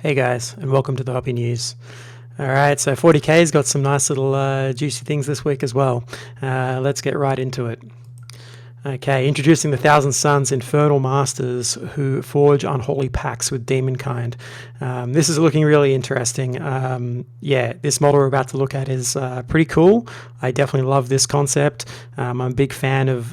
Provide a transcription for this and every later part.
Hey guys, and welcome to the Hobby News. Alright, so 40K's got some nice little juicy things this week as well. Let's get right into it. Okay, introducing the Thousand Sons Infernal Masters who forge unholy pacts with demonkind. This is looking really interesting. Yeah, this model we're about to look at is pretty cool. I definitely love this concept. I'm a big fan of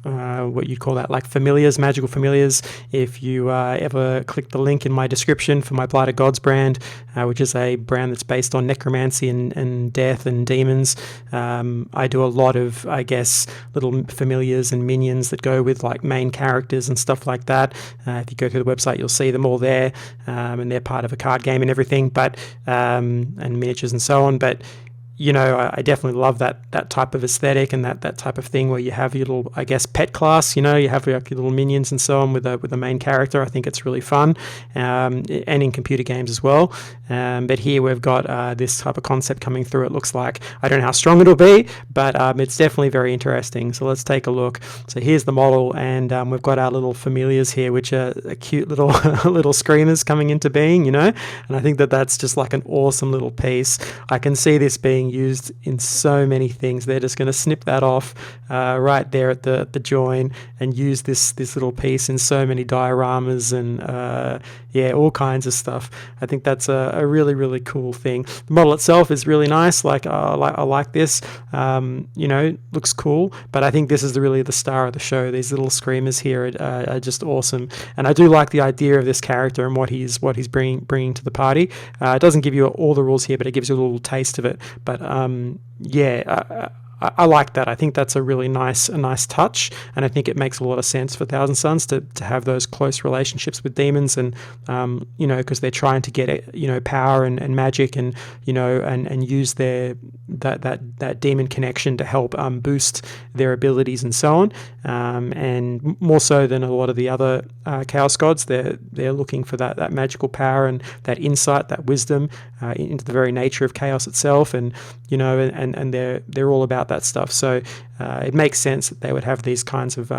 what you'd call that, like familiars, magical familiars. If you ever click the link in my description for my Blighted Gods brand, which is a brand that's based on necromancy and death and demons, I do a lot of, I guess, little familiars and minions that go with like main characters and stuff like that. If you go through the website, you'll see them all there, and they're part of a card game and everything, but and miniatures and so on. But you know, I definitely love that type of aesthetic and that type of thing where you have your little, I guess, pet class. You know, you have your little minions and so on with a main character. I think it's really fun, and in computer games as well. But here we've got this type of concept coming through. It looks like, I don't know how strong it'll be, but it's definitely very interesting. So let's take a look. So here's the model, and we've got our little familiars here, which are cute little little screamers coming into being. You know, and I think that's just like an awesome little piece. I can see this being used in so many things. They're just going to snip that off right there at the join and use this little piece in so many dioramas and yeah, all kinds of stuff. I think that's a really cool thing. The model itself is really nice. I like this. You know, looks cool. But I think this is really the star of the show. These little screamers here are just awesome, and I do like the idea of this character and what he's bringing to the party. It doesn't give you all the rules here, but it gives you a little taste of it. But yeah, I like that. I think that's a really nice touch, and I think it makes a lot of sense for Thousand Sons to have those close relationships with demons, and you know, because they're trying to get power and magic, and you know, and use that demon connection to help boost their abilities and so on, and more so than a lot of the other Chaos Gods, they're looking for that magical power and that insight, that wisdom into the very nature of chaos itself, and you know, and they're all about that stuff. So it makes sense that they would have these kinds of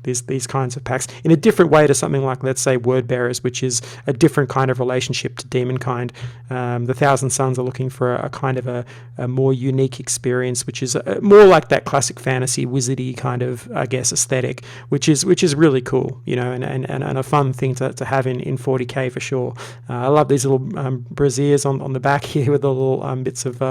these kinds of packs in a different way to something like, let's say, Word Bearers, which is a different kind of relationship to demonkind. The Thousand Sons are looking for a kind of a more unique experience, which is more like that classic fantasy wizardy kind of, I guess, aesthetic, which is really cool, you know, and a fun thing to have in 40K for sure. I love these little braziers on the back here with the little bits of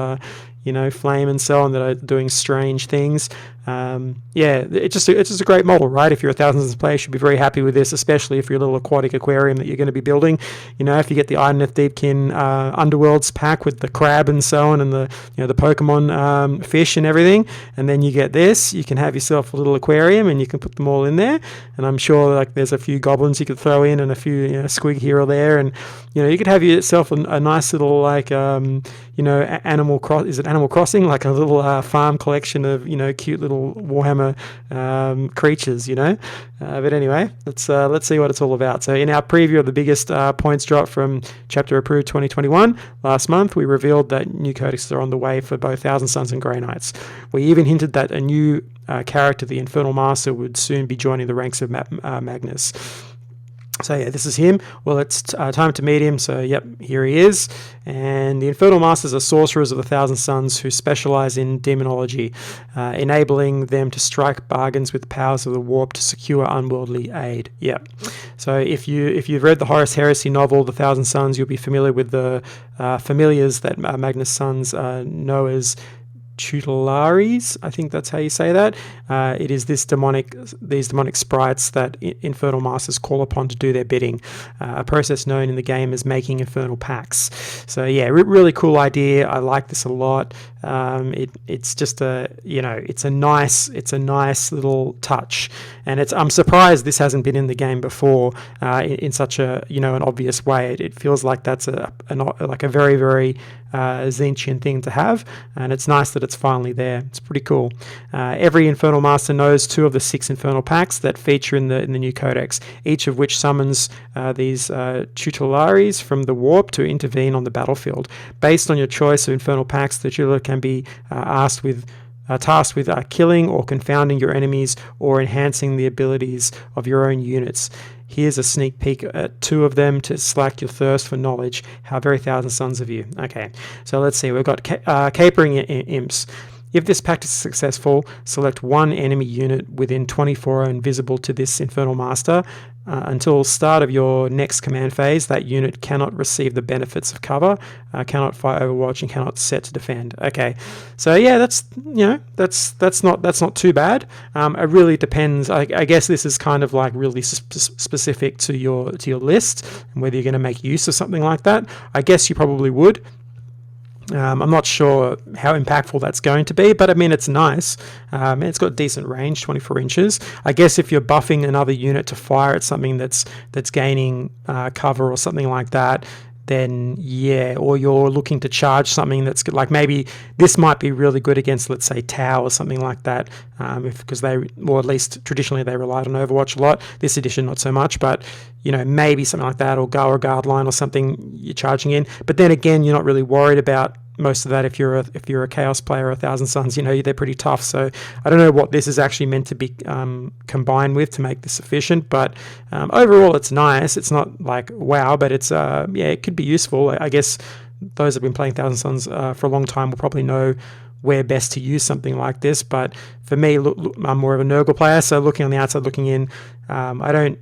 you know, flame and so on that are doing strange things. Yeah, it's just a great model, right? If you're a Thousand Sons player, you should be very happy with this, especially if you're a little aquatic aquarium that you're going to be building. You know, if you get the Ideneth Deepkin Underworlds pack with the crab and so on, and the Pokemon fish and everything, and then you get this, you can have yourself a little aquarium and you can put them all in there. And I'm sure like there's a few goblins you could throw in and a few squig here or there, and you know, you could have yourself a nice little like Animal Crossing, like a little farm collection of cute little Warhammer creatures, you know. But anyway, let's see what it's all about. So in our preview of the biggest points drop from Chapter Approved 2021 last month, we revealed that new codexes are on the way for both Thousand Sons and Grey Knights. We even hinted that a new character, the Infernal Master, would soon be joining the ranks of Magnus. So yeah, this is him. Well, it's time to meet him. So yep, here he is. And the Infernal Masters are sorcerers of the Thousand Sons who specialize in demonology, enabling them to strike bargains with powers of the warp to secure unworldly aid. Yep. So if you've read the Horus Heresy novel, The Thousand Sons, you'll be familiar with the familiars that Magnus' sons know as tutelares, I think that's how you say that. It is these demonic sprites that Infernal Masters call upon to do their bidding, a process known in the game as making infernal pacts. So yeah, really cool idea. I like this a lot. It's just it's a nice little touch, and I'm surprised this hasn't been in the game before in such a an obvious way. It feels like that's a very Zinchian thing to have, and it's nice that it's finally there. It's pretty cool. Every Infernal Master knows 2 of the 6 Infernal packs that feature in the new codex, each of which summons these tutelares from the warp to intervene on the battlefield. Based on your choice of Infernal packs, the tutelar can be tasked with killing or confounding your enemies or enhancing the abilities of your own units. Here's a sneak peek at 2 of them to slack your thirst for knowledge. How very thousand sons of you. Okay, so let's see. We've got capering imps. If this pact is successful, select 1 enemy unit within 24 and visible to this Infernal Master. Until start of your next command phase, that unit cannot receive the benefits of cover, cannot fight Overwatch, and cannot set to defend. Okay, so yeah, that's not too bad. It really depends. I guess this is kind of like really specific to your list and whether you're going to make use of something like that. I guess you probably would. I'm not sure how impactful that's going to be, but I mean, it's nice. It's got decent range, 24 inches. I guess if you're buffing another unit to fire at something that's gaining cover or something like that, then yeah, or you're looking to charge something that's good, like maybe this might be really good against, let's say, Tau or something like that, because they, or at least traditionally they relied on Overwatch a lot. This edition not so much, but you know, maybe something like that, or Goa Guard Line or something you're charging in. But then again, you're not really worried about most of that if you're a Chaos player or a Thousand Suns. You know, they're pretty tough. So I don't know what this is actually meant to be combined with to make this efficient, but overall it's nice. It's not like wow, but it's yeah, it could be useful. I guess those that have been playing Thousand Suns for a long time will probably know where best to use something like this. But for me, look, I'm more of a Nurgle player, so looking on the outside, looking in, I don't.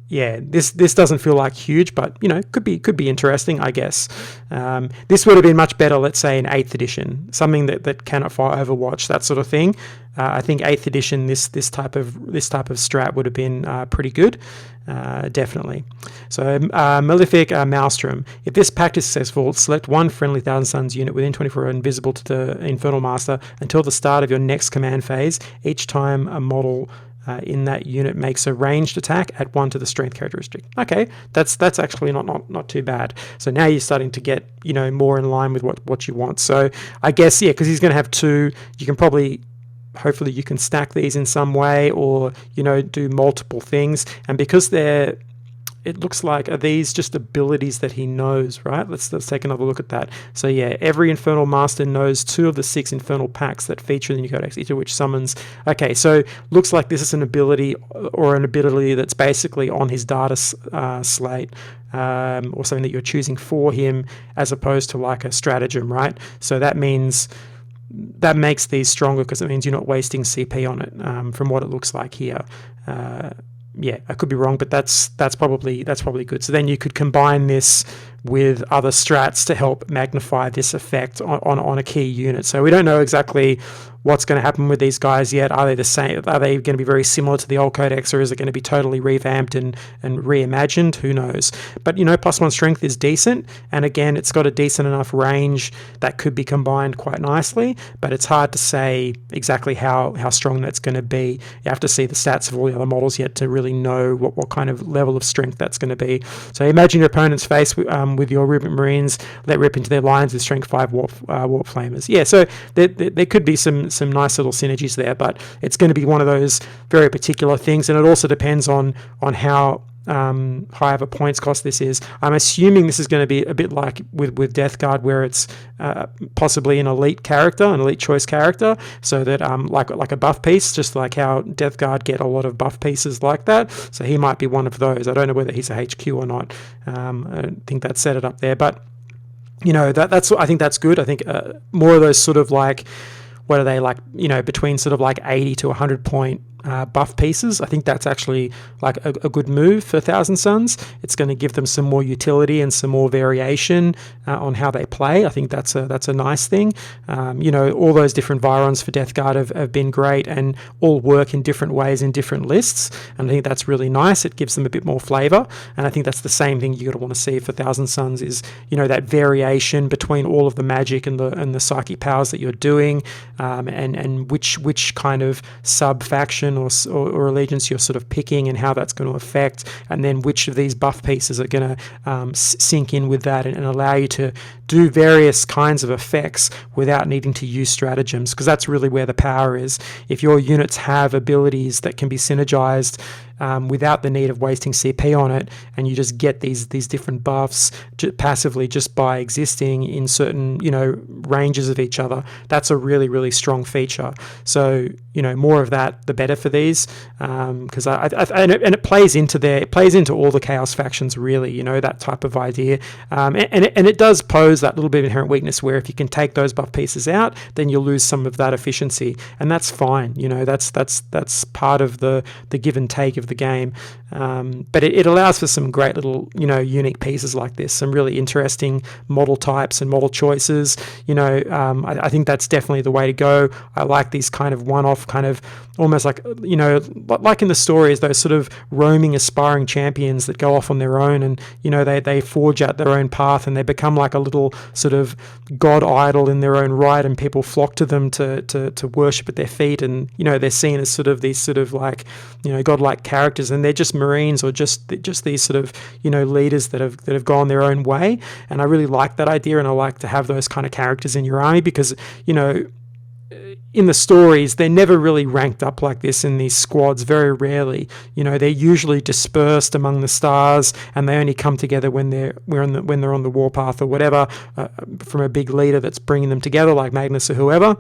Yeah, this doesn't feel like huge, but you know, could be interesting, I guess. This would have been much better, let's say, in 8th edition, something that cannot fire Overwatch, that sort of thing. I think 8th edition, this type of strat would have been pretty good, definitely. So Malefic Maelstrom. If this pact is successful, select 1 friendly Thousand Suns unit within 24 hours invisible to the Infernal Master until the start of your next command phase. Each time a model in that unit makes a ranged attack, add 1 to the strength characteristic. Okay, that's actually not too bad. So now you're starting to get, you know, more in line with what you want. So I guess, yeah, because he's going to have 2, you can probably, hopefully you can stack these in some way, or you know, do multiple things. And because it looks like, are these just abilities that he knows, right? Let's take another look at that. So yeah, every Infernal Master knows 2 of the 6 Infernal packs that feature in the new codex, each of which summons. Okay, so looks like this is an ability, or an ability that's basically on his data slate, or something that you're choosing for him, as opposed to like a stratagem, right? So that means that makes these stronger, because it means you're not wasting CP on it, from what it looks like here. Yeah, I could be wrong, but that's probably good. So then you could combine this with other strats to help magnify this effect on a key unit. So we don't know exactly what's going to happen with these guys yet. Are they the same? Are they going to be very similar to the old codex, or is it going to be totally revamped and reimagined? Who knows? But you know, +1 strength is decent, and again, it's got a decent enough range that could be combined quite nicely. But it's hard to say exactly how strong that's going to be. You have to see the stats of all the other models yet to really know what kind of level of strength that's going to be. So imagine your opponent's face with your Rubik Marines, let rip into their lines with strength 5 warp flamers. Yeah, so there could be some nice little synergies there, but it's going to be one of those very particular things, and it also depends on how high of a points cost this is. I'm assuming this is going to be a bit like with Death Guard, where it's possibly an elite character, an elite choice character, so that like a buff piece, just like how Death Guard get a lot of buff pieces like that. So he might be one of those. I don't know whether he's a HQ or not. I don't think that set it up there, but you know, that's I think that's good. I think more of those sort of like, what are they, like, you know, between sort of like 80 to 100 point buff pieces. I think that's actually like a good move for Thousand Suns. It's going to give them some more utility and some more variation on how they play. I think that's a nice thing. You know, all those different Virons for Death Guard have been great, and all work in different ways in different lists, and I think that's really nice. It gives them a bit more flavor, and I think that's the same thing you're going to want to see for Thousand Suns, is, you know, that variation between all of the magic and the psychic powers that you're doing, and which kind of sub faction or allegiance you're sort of picking, and how that's going to affect, and then which of these buff pieces are going to sink in with that and allow you to do various kinds of effects without needing to use stratagems, because that's really where the power is. If your units have abilities that can be synergized without the need of wasting CP on it, and you just get these different buffs passively just by existing in certain, you know, ranges of each other. That's a really, really strong feature. So, you know, more of that, the better for these, because and it plays into all the Chaos factions, really, you know, that type of idea, and it does pose that little bit of inherent weakness where if you can take those buff pieces out, then you'll lose some of that efficiency, and that's fine. You know, that's part of the give and take of the game, but it allows for some great little, you know, unique pieces like this, some really interesting model types and model choices. You know, I think that's definitely the way to go. I like these kind of one-off, kind of almost like, you know, like in the stories, those sort of roaming, aspiring champions that go off on their own, and, you know, they forge out their own path, and they become like a little sort of god idol in their own right, and people flock to them to worship at their feet, and, you know, they're seen as sort of these sort of like, you know, godlike characters, and they're just Marines or just these sort of, you know, leaders that have gone their own way. And I really like that idea, and I like to have those kind of characters in your army, because, you know, in the stories, they're never really ranked up like this in these squads, very rarely. You know, they're usually dispersed among the stars, and they only come together when they're on the warpath or whatever, from a big leader that's bringing them together, like Magnus or whoever.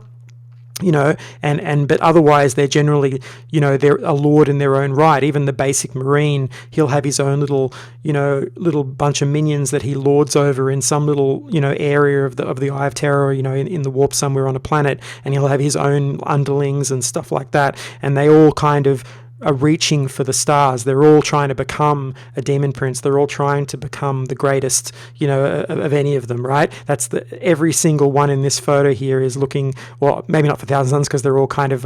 You know, but otherwise they're generally, you know, they're a lord in their own right. Even the basic Marine, he'll have his own little, you know, little bunch of minions that he lords over in some little, you know, area of the Eye of Terror, you know, in the warp somewhere on a planet, and he'll have his own underlings and stuff like that, and they all kind of are reaching for the stars. They're all trying to become a demon prince. They're all trying to become the greatest, you know, of any of them, right? That's every single one in this photo here is looking, well, maybe not for Thousand Suns, because they're all kind of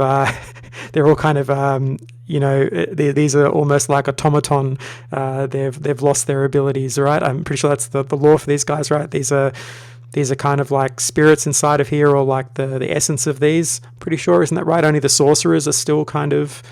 you know, these are almost like automaton. They've lost their abilities, right? I'm pretty sure that's the law for these guys, right? These are kind of like spirits inside of here, or like the essence of these. I'm pretty sure, isn't that right? Only the sorcerers are still kind of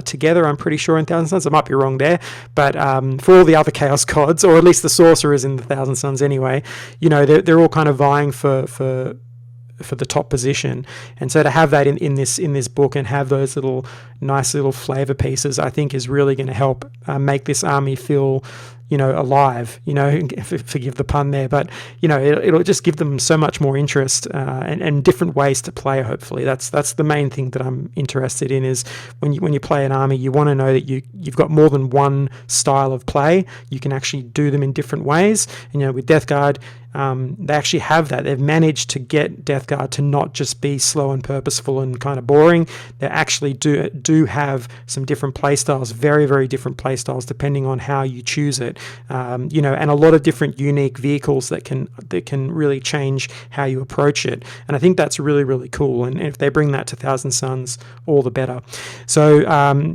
together, I'm pretty sure, in Thousand Suns. I might be wrong there, but for all the other Chaos gods, or at least the sorcerers in the Thousand Suns anyway, you know, they're all kind of vying for the top position. And so to have that in this book, and have those little nice little flavor pieces, I think is really going to help make this army feel, you know, alive, you know, forgive the pun there, but, you know, it'll just give them so much more interest, and different ways to play. Hopefully that's the main thing that I'm interested in, is when you play an army, you want to know that you've got more than one style of play. You can actually do them in different ways. And, you know, with Death Guard, they actually have that. They've managed to get Death Guard to not just be slow and purposeful and kind of boring. They actually do have some different play styles, very, very different play styles, depending on how you choose it. You know, and a lot of different unique vehicles that can really change how you approach it. And I think that's really, really cool. And if they bring that to Thousand Suns, all the better. So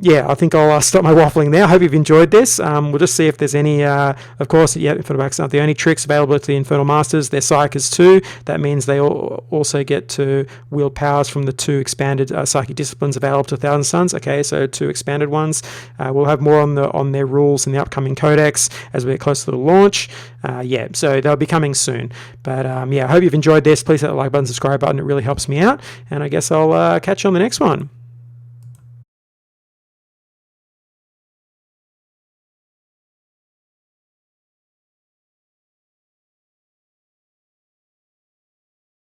yeah, I think I'll stop my waffling there. I hope you've enjoyed this. We'll just see if there's any, of course, yeah, Infernal Max aren't the only tricks available to the Infernal Masters. They're Psychers too. That means they also get to wield powers from the 2 expanded psychic disciplines available to Thousand Suns. Okay, so 2 expanded ones. We'll have more on their rules in the upcoming codex as we get close to the launch. Yeah, so they'll be coming soon. But yeah, I hope you've enjoyed this. Please hit the like button, subscribe button. It really helps me out. And I guess I'll catch you on the next one.